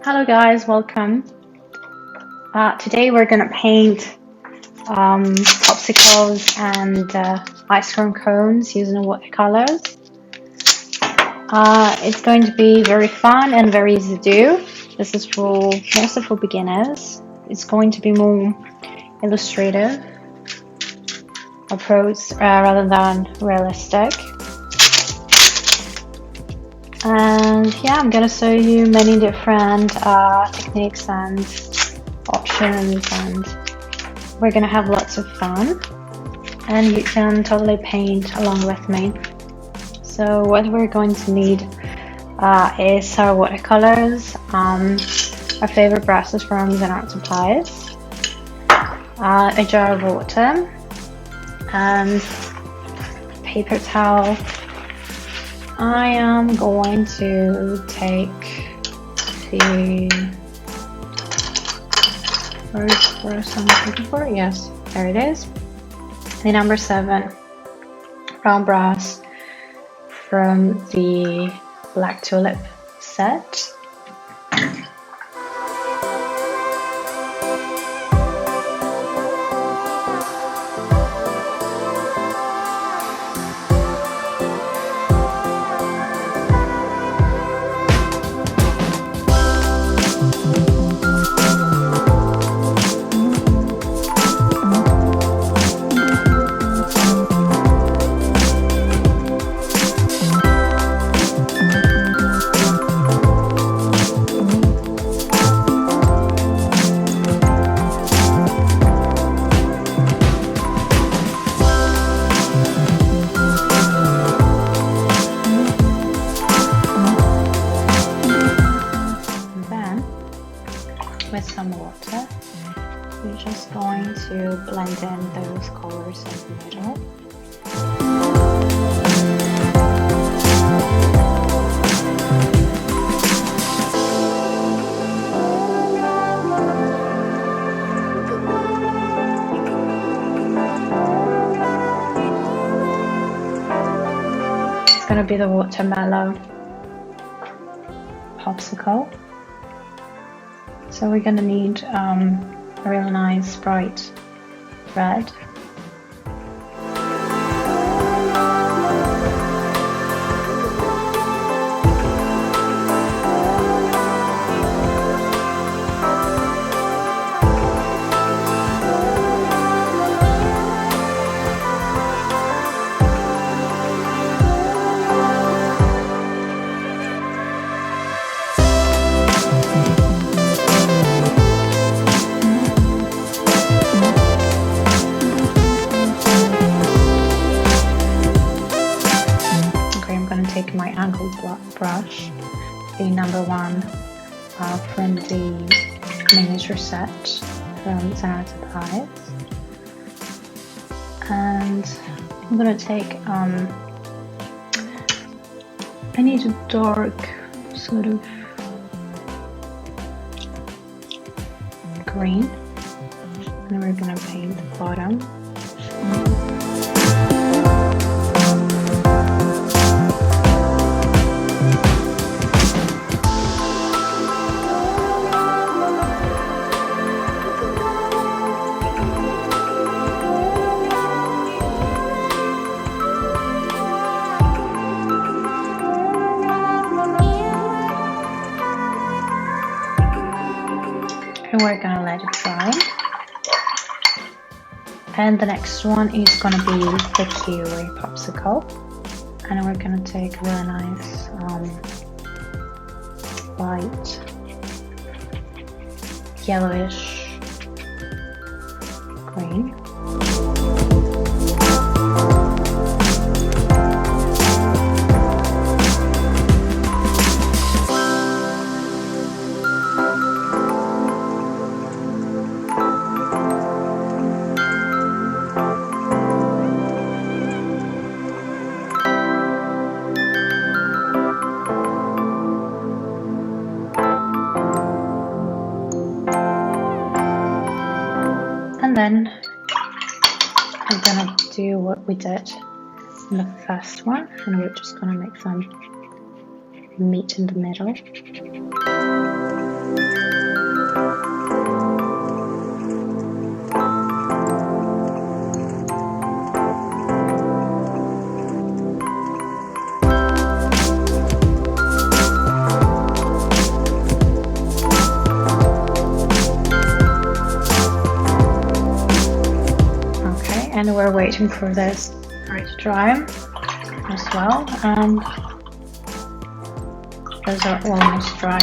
Hello guys, welcome. Today we're gonna paint popsicles and ice cream cones using watercolors. It's going to be very fun and very easy to do. This is for mostly for beginners. It's going to be more illustrative approach rather than realistic. And yeah, I'm gonna show you many different techniques and options, and we're gonna have lots of fun, and you can totally paint along with me. So what we're going to need is our watercolors, our favorite brushes from the art supplies, a jar of water, and paper towel. I am going to take the where's I'm looking for? Yes, there it is. The number 7 round brush from the Black Tulip set. With some water, we're just going to blend in those colors in the middle. It's going to be the watermelon popsicle. So we're going to need a real nice bright red. Take my angled brush, the number 1 from the miniature set from the art supplies, and I'm gonna take I need a dark sort of green, and we're gonna paint the bottom. And we're gonna let it dry. And the next one is gonna be the Kiwi popsicle. And we're gonna take a really nice light yellowish green. And then I'm gonna do what we did in the first one, and we're just gonna make some meat in the middle. And we're waiting for this for it to dry as well, and those are almost dry.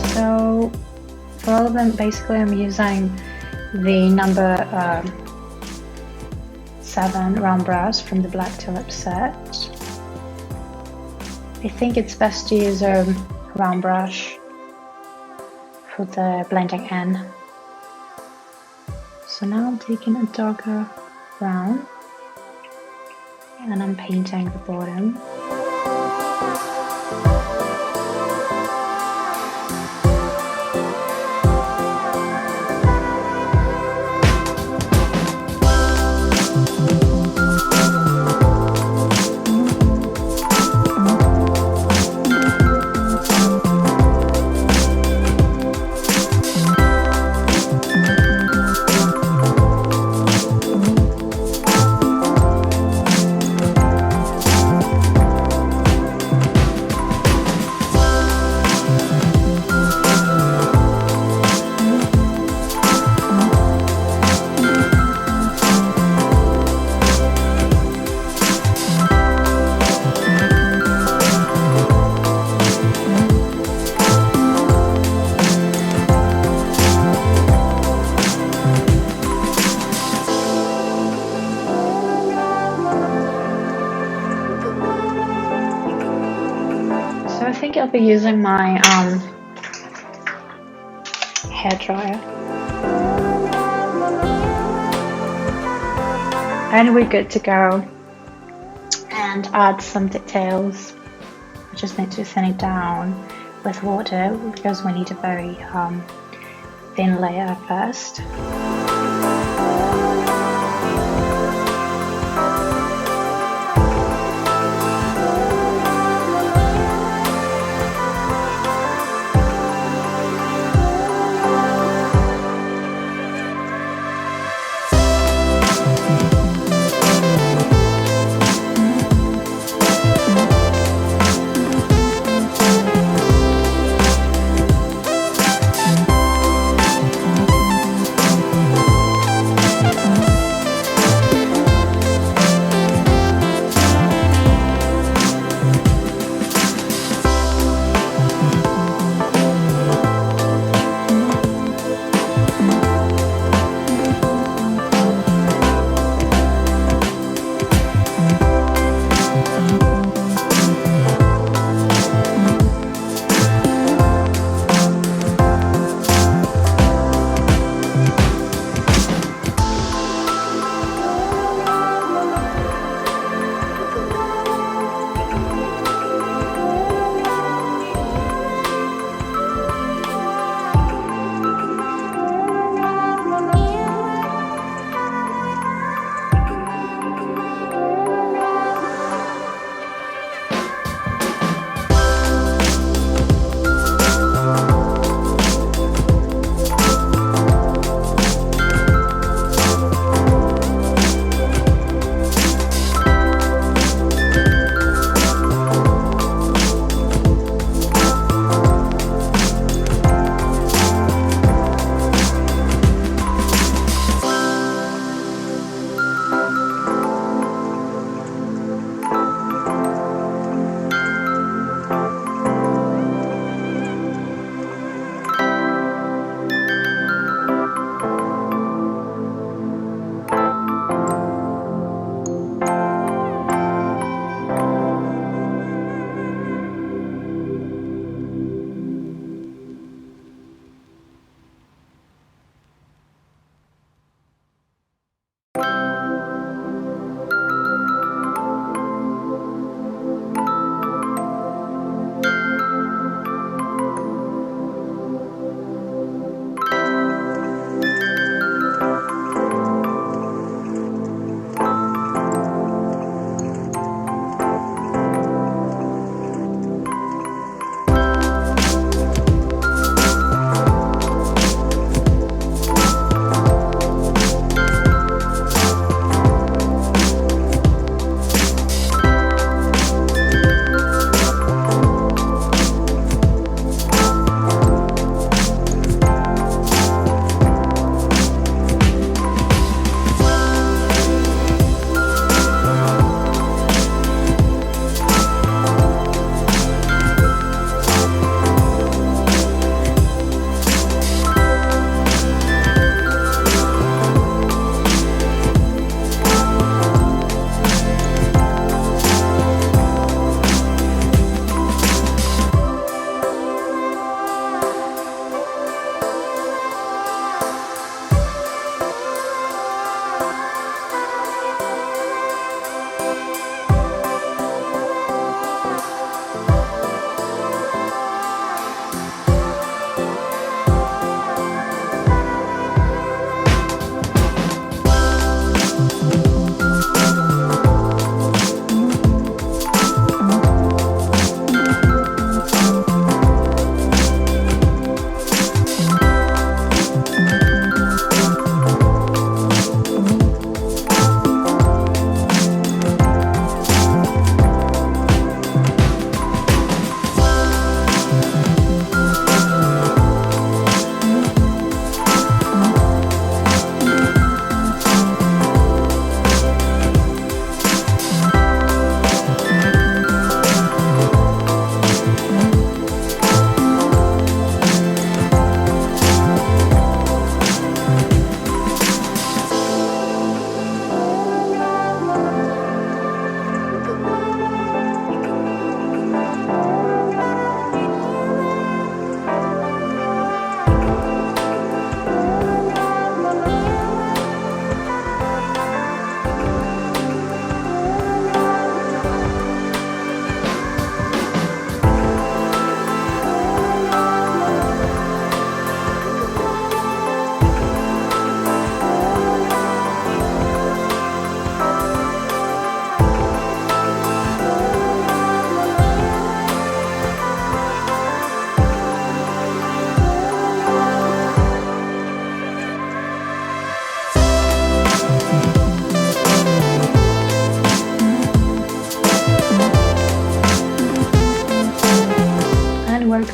So for all of them, basically I'm using the number 7 round brush from the Black Tulip set. I think it's best to use a round brush for the blending in. So now I'm taking a darker brown and I'm painting the bottom. So I think I'll be using my hair dryer. And we're good to go. And add some details. I just need to thin it down with water because we need a very thin layer first.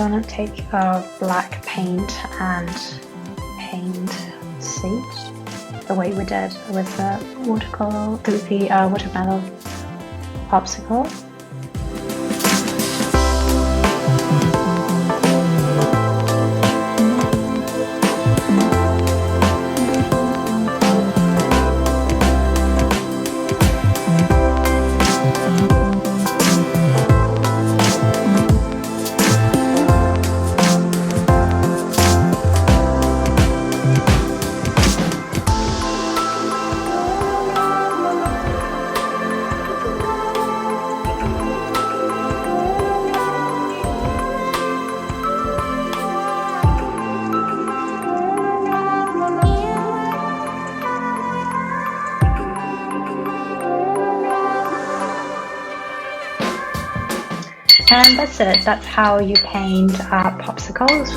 gonna take a black paint and paint seed the way we did with the watercolor, the watermelon popsicle. And that's it. That's how you paint popsicles.